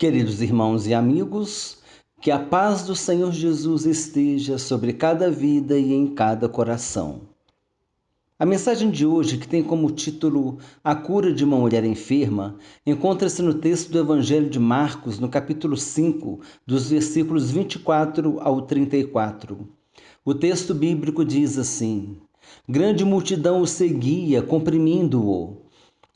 Queridos irmãos e amigos, que a paz do Senhor Jesus esteja sobre cada vida e em cada coração. A mensagem de hoje, que tem como título A Cura de uma Mulher Enferma, encontra-se no texto do Evangelho de Marcos, no capítulo 5, dos versículos 24 ao 34. O texto bíblico diz assim: Grande multidão o seguia, comprimindo-o.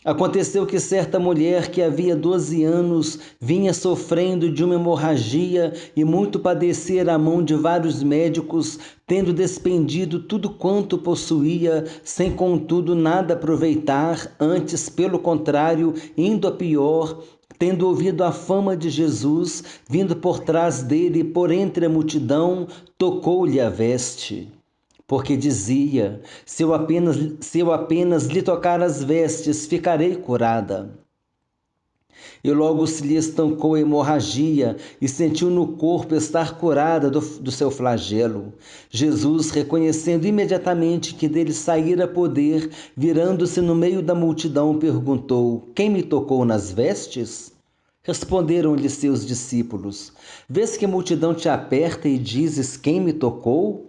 Aconteceu que certa mulher que havia 12 anos vinha sofrendo de uma hemorragia e muito padecer à mão de vários médicos, tendo despendido tudo quanto possuía, sem contudo nada aproveitar, antes, pelo contrário, indo a pior, tendo ouvido a fama de Jesus, vindo por trás dele, por entre a multidão, tocou-lhe a veste. Porque dizia, se eu apenas lhe tocar as vestes, ficarei curada. E logo se lhe estancou a hemorragia e sentiu no corpo estar curada do seu flagelo. Jesus, reconhecendo imediatamente que dele saíra poder, virando-se no meio da multidão, perguntou: Quem me tocou nas vestes? Responderam-lhe seus discípulos: Vês que a multidão te aperta e dizes: Quem me tocou?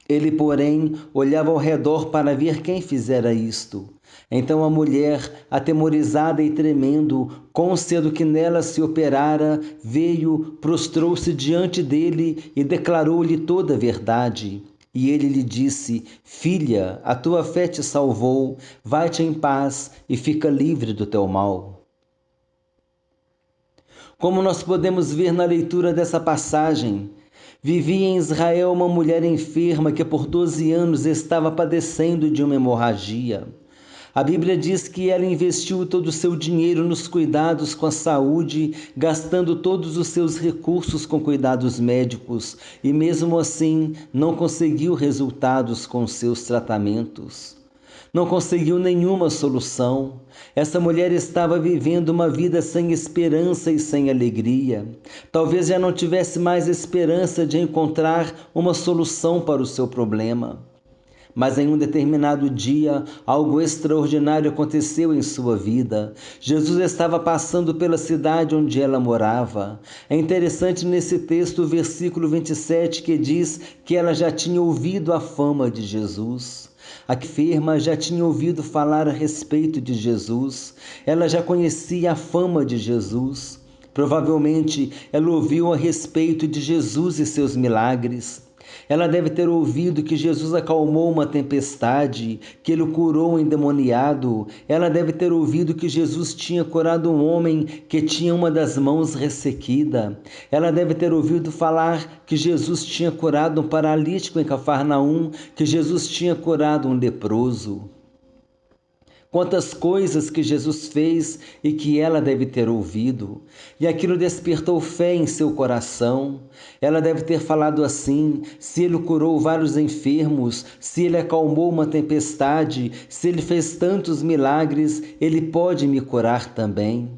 Ele, porém, olhava ao redor para ver quem fizera isto. Então a mulher, atemorizada e tremendo, com cedo que nela se operara, veio, prostrou-se diante dele e declarou-lhe toda a verdade. E ele lhe disse: Filha, a tua fé te salvou, vai-te em paz e fica livre do teu mal. Como nós podemos ver na leitura dessa passagem, vivia em Israel uma mulher enferma que por 12 anos estava padecendo de uma hemorragia. A Bíblia diz que ela investiu todo o seu dinheiro nos cuidados com a saúde, gastando todos os seus recursos com cuidados médicos, e mesmo assim não conseguiu resultados com seus tratamentos. Não conseguiu nenhuma solução. Essa mulher estava vivendo uma vida sem esperança e sem alegria. Talvez já não tivesse mais esperança de encontrar uma solução para o seu problema. Mas em um determinado dia, algo extraordinário aconteceu em sua vida. Jesus estava passando pela cidade onde ela morava. É interessante nesse texto o versículo 27 que diz que ela já tinha ouvido a fama de Jesus. A enferma já tinha ouvido falar a respeito de Jesus. Ela já conhecia a fama de Jesus. Provavelmente ela ouviu a respeito de Jesus e seus milagres. Ela deve ter ouvido que Jesus acalmou uma tempestade, que ele curou um endemoniado. Ela deve ter ouvido que Jesus tinha curado um homem que tinha uma das mãos ressequida. Ela deve ter ouvido falar que Jesus tinha curado um paralítico em Cafarnaum, que Jesus tinha curado um leproso. Quantas coisas que Jesus fez e que ela deve ter ouvido. E aquilo despertou fé em seu coração. Ela deve ter falado assim: se ele curou vários enfermos, se ele acalmou uma tempestade, se ele fez tantos milagres, ele pode me curar também.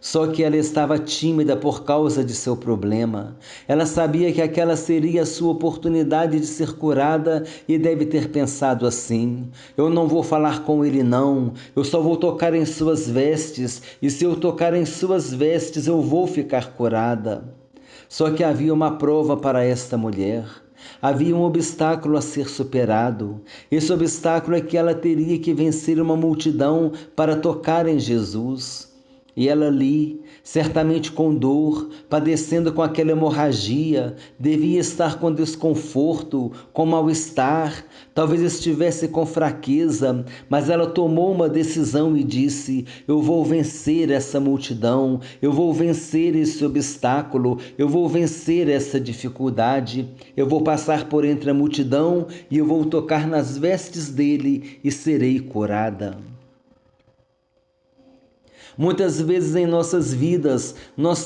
Só que ela estava tímida por causa de seu problema. Ela sabia que aquela seria a sua oportunidade de ser curada e deve ter pensado assim: eu não vou falar com ele não, eu só vou tocar em suas vestes, e se eu tocar em suas vestes eu vou ficar curada. Só que havia uma prova para esta mulher. Havia um obstáculo a ser superado. Esse obstáculo é que ela teria que vencer uma multidão para tocar em Jesus. E ela ali, certamente com dor, padecendo com aquela hemorragia, devia estar com desconforto, com mal-estar, talvez estivesse com fraqueza, mas ela tomou uma decisão e disse: eu vou vencer essa multidão, eu vou vencer esse obstáculo, eu vou vencer essa dificuldade, eu vou passar por entre a multidão e eu vou tocar nas vestes dele e serei curada. Muitas vezes em nossas vidas nós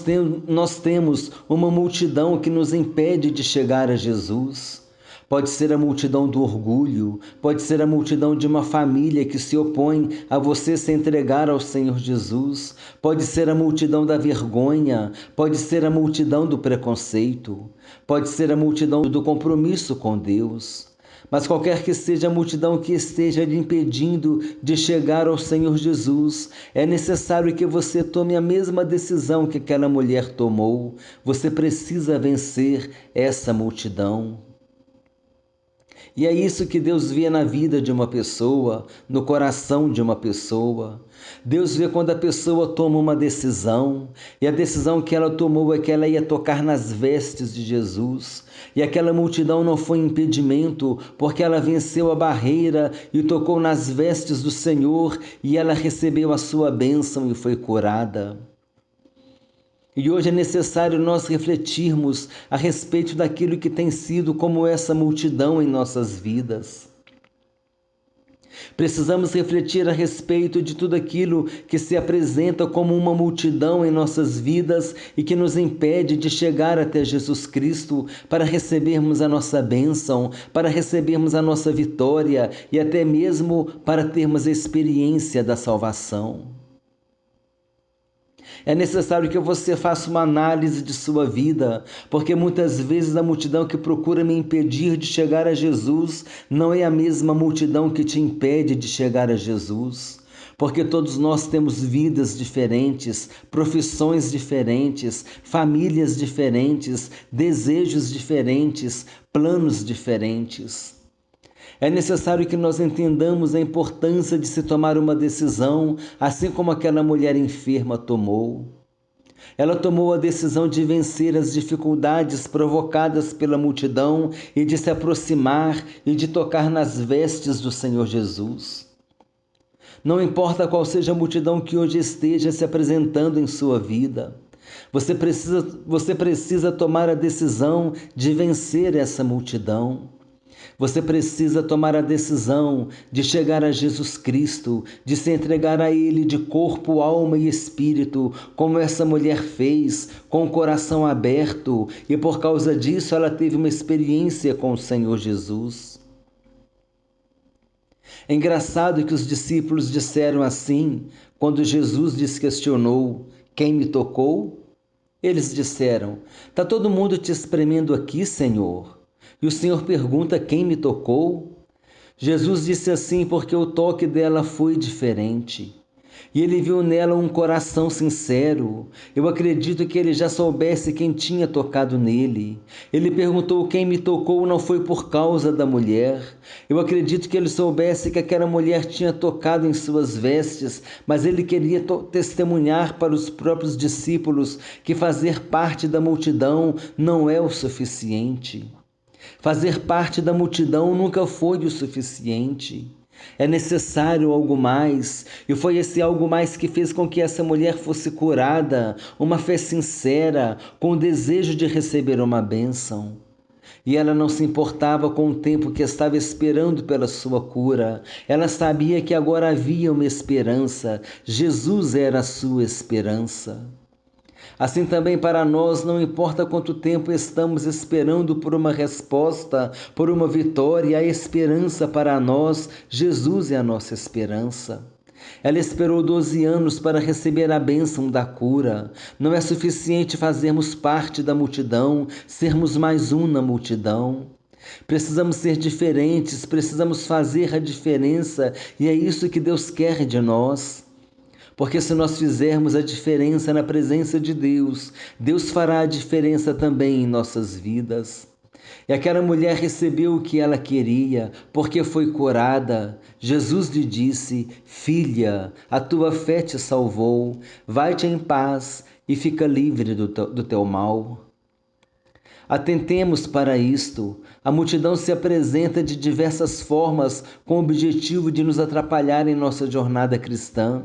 temos uma multidão que nos impede de chegar a Jesus. Pode ser a multidão do orgulho, pode ser a multidão de uma família que se opõe a você se entregar ao Senhor Jesus, pode ser a multidão da vergonha, pode ser a multidão do preconceito, pode ser a multidão do compromisso com Deus. Mas qualquer que seja a multidão que esteja lhe impedindo de chegar ao Senhor Jesus, é necessário que você tome a mesma decisão que aquela mulher tomou. Você precisa vencer essa multidão. E é isso que Deus vê na vida de uma pessoa, no coração de uma pessoa. Deus vê quando a pessoa toma uma decisão, e a decisão que ela tomou é que ela ia tocar nas vestes de Jesus. E aquela multidão não foi impedimento, porque ela venceu a barreira e tocou nas vestes do Senhor, e ela recebeu a sua bênção e foi curada. E hoje é necessário nós refletirmos a respeito daquilo que tem sido como essa multidão em nossas vidas. Precisamos refletir a respeito de tudo aquilo que se apresenta como uma multidão em nossas vidas e que nos impede de chegar até Jesus Cristo para recebermos a nossa bênção, para recebermos a nossa vitória e até mesmo para termos a experiência da salvação. É necessário que você faça uma análise de sua vida, porque muitas vezes a multidão que procura me impedir de chegar a Jesus não é a mesma multidão que te impede de chegar a Jesus. Porque todos nós temos vidas diferentes, profissões diferentes, famílias diferentes, desejos diferentes, planos diferentes. É necessário que nós entendamos a importância de se tomar uma decisão, assim como aquela mulher enferma tomou. Ela tomou a decisão de vencer as dificuldades provocadas pela multidão e de se aproximar e de tocar nas vestes do Senhor Jesus. Não importa qual seja a multidão que hoje esteja se apresentando em sua vida, você precisa tomar a decisão de vencer essa multidão. Você precisa tomar a decisão de chegar a Jesus Cristo, de se entregar a Ele de corpo, alma e espírito, como essa mulher fez, com o coração aberto, e por causa disso ela teve uma experiência com o Senhor Jesus. É engraçado que os discípulos disseram assim, quando Jesus lhes questionou: quem me tocou? Eles disseram: está todo mundo te espremendo aqui, Senhor? E o Senhor pergunta: quem me tocou? Jesus disse assim porque o toque dela foi diferente. E ele viu nela um coração sincero. Eu acredito que ele já soubesse quem tinha tocado nele. Ele perguntou: quem me tocou? Não foi por causa da mulher. Eu acredito que ele soubesse que aquela mulher tinha tocado em suas vestes, mas ele queria testemunhar para os próprios discípulos que fazer parte da multidão não é o suficiente. Fazer parte da multidão nunca foi o suficiente. É necessário algo mais, e foi esse algo mais que fez com que essa mulher fosse curada, uma fé sincera, com o desejo de receber uma bênção. E ela não se importava com o tempo que estava esperando pela sua cura. Ela sabia que agora havia uma esperança. Jesus era a sua esperança. Assim também para nós, não importa quanto tempo estamos esperando por uma resposta, por uma vitória, a esperança para nós, Jesus é a nossa esperança. Ela esperou 12 anos para receber a bênção da cura. Não é suficiente fazermos parte da multidão, sermos mais um na multidão. Precisamos ser diferentes, precisamos fazer a diferença, e é isso que Deus quer de nós. Porque se nós fizermos a diferença na presença de Deus, Deus fará a diferença também em nossas vidas. E aquela mulher recebeu o que ela queria, porque foi curada. Jesus lhe disse: filha, a tua fé te salvou, vai-te em paz e fica livre do teu mal. Atentemos para isto. A multidão se apresenta de diversas formas com o objetivo de nos atrapalhar em nossa jornada cristã.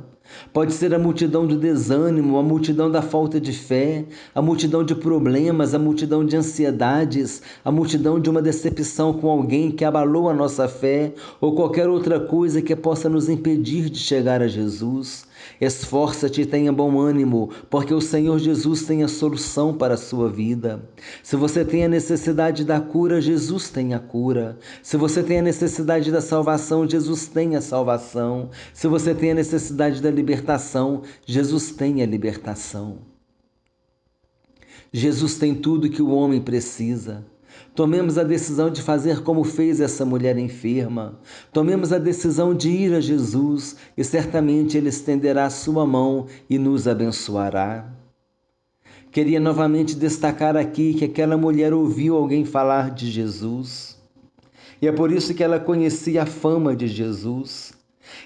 Pode ser a multidão do desânimo, a multidão da falta de fé, a multidão de problemas, a multidão de ansiedades, a multidão de uma decepção com alguém que abalou a nossa fé ou qualquer outra coisa que possa nos impedir de chegar a Jesus. Esforça-te e tenha bom ânimo, porque o Senhor Jesus tem a solução para a sua vida. Se você tem a necessidade da cura, Jesus tem a cura. Se você tem a necessidade da salvação, Jesus tem a salvação. Se você tem a necessidade da libertação, Jesus tem a libertação. Jesus tem tudo que o homem precisa. Tomemos a decisão de fazer como fez essa mulher enferma. Tomemos a decisão de ir a Jesus e certamente Ele estenderá a sua mão e nos abençoará. Queria novamente destacar aqui que aquela mulher ouviu alguém falar de Jesus. E é por isso que ela conhecia a fama de Jesus.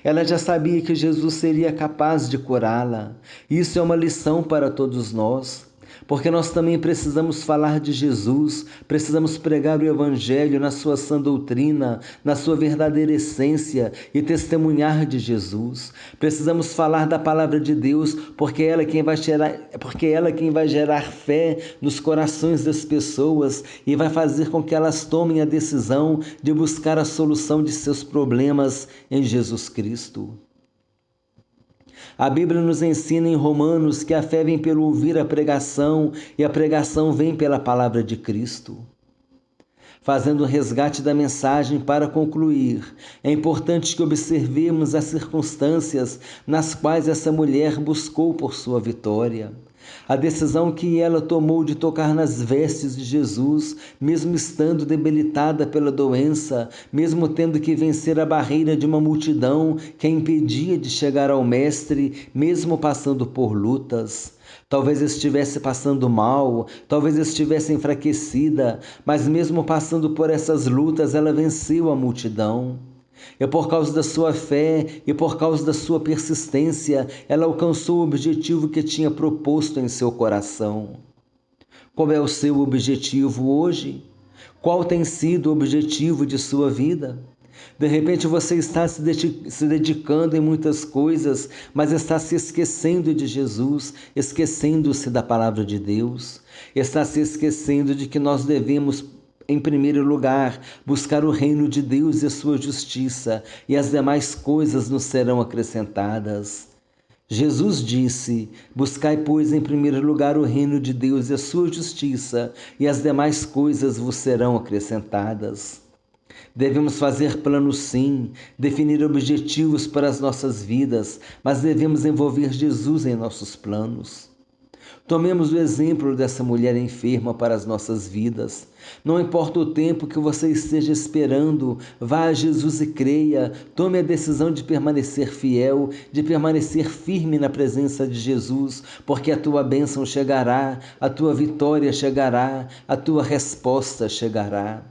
Ela já sabia que Jesus seria capaz de curá-la. Isso é uma lição para todos nós, porque nós também precisamos falar de Jesus, precisamos pregar o Evangelho na sua sã doutrina, na sua verdadeira essência e testemunhar de Jesus. Precisamos falar da palavra de Deus, porque ela é quem vai gerar fé nos corações das pessoas e vai fazer com que elas tomem a decisão de buscar a solução de seus problemas em Jesus Cristo. A Bíblia nos ensina em Romanos que a fé vem pelo ouvir a pregação e a pregação vem pela palavra de Cristo. Fazendo o resgate da mensagem para concluir, é importante que observemos as circunstâncias nas quais essa mulher buscou por sua vitória. A decisão que ela tomou de tocar nas vestes de Jesus, mesmo estando debilitada pela doença, mesmo tendo que vencer a barreira de uma multidão que a impedia de chegar ao Mestre, mesmo passando por lutas. Talvez estivesse passando mal, talvez estivesse enfraquecida, mas mesmo passando por essas lutas, ela venceu a multidão. E por causa da sua fé e por causa da sua persistência, ela alcançou o objetivo que tinha proposto em seu coração. Qual é o seu objetivo hoje? Qual tem sido o objetivo de sua vida? De repente você está se dedicando em muitas coisas, mas está se esquecendo de Jesus, esquecendo-se da palavra de Deus, está se esquecendo de que nós devemos, em primeiro lugar, buscar o reino de Deus e a sua justiça, e as demais coisas nos serão acrescentadas. Jesus disse: buscai, pois, em primeiro lugar o reino de Deus e a sua justiça, e as demais coisas vos serão acrescentadas. Devemos fazer planos sim, definir objetivos para as nossas vidas, mas devemos envolver Jesus em nossos planos. Tomemos o exemplo dessa mulher enferma para as nossas vidas. Não importa o tempo que você esteja esperando, vá a Jesus e creia. Tome a decisão de permanecer fiel, de permanecer firme na presença de Jesus, porque a tua bênção chegará, a tua vitória chegará, a tua resposta chegará.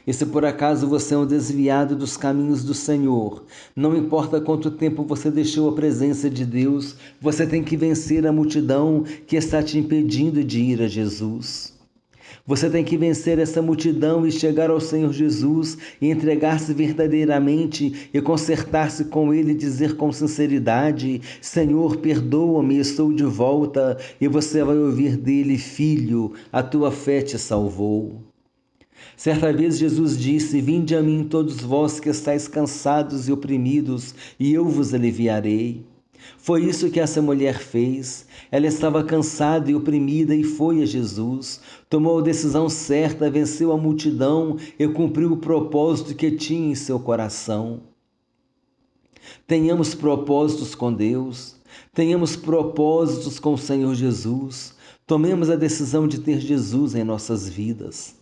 E se por acaso você é um desviado dos caminhos do Senhor, não importa quanto tempo você deixou a presença de Deus, você tem que vencer a multidão que está te impedindo de ir a Jesus. Você tem que vencer essa multidão e chegar ao Senhor Jesus e entregar-se verdadeiramente e consertar-se com Ele e dizer com sinceridade: Senhor, perdoa-me, estou de volta. E você vai ouvir dele: Filho, a tua fé te salvou. Certa vez Jesus disse: vinde a mim todos vós que estáis cansados e oprimidos, e eu vos aliviarei. Foi isso que essa mulher fez. Ela estava cansada e oprimida e foi a Jesus. Tomou a decisão certa, venceu a multidão e cumpriu o propósito que tinha em seu coração. Tenhamos propósitos com Deus, tenhamos propósitos com o Senhor Jesus. Tomemos a decisão de ter Jesus em nossas vidas.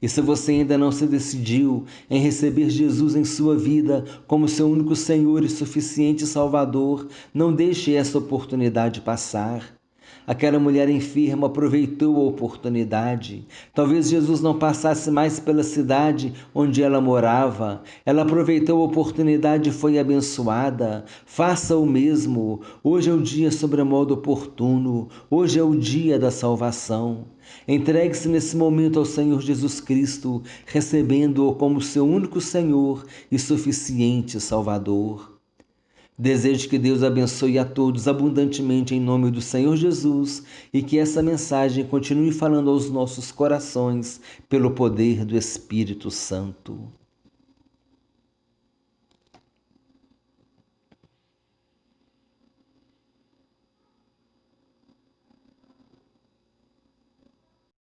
E se você ainda não se decidiu em receber Jesus em sua vida como seu único Senhor e suficiente Salvador, não deixe essa oportunidade passar. Aquela mulher enferma aproveitou a oportunidade. Talvez Jesus não passasse mais pela cidade onde ela morava. Ela aproveitou a oportunidade e foi abençoada. Faça o mesmo. Hoje é o dia sobremodo oportuno. Hoje é o dia da salvação. Entregue-se nesse momento ao Senhor Jesus Cristo, recebendo-o como seu único Senhor e suficiente Salvador. Desejo que Deus abençoe a todos abundantemente em nome do Senhor Jesus e que essa mensagem continue falando aos nossos corações pelo poder do Espírito Santo.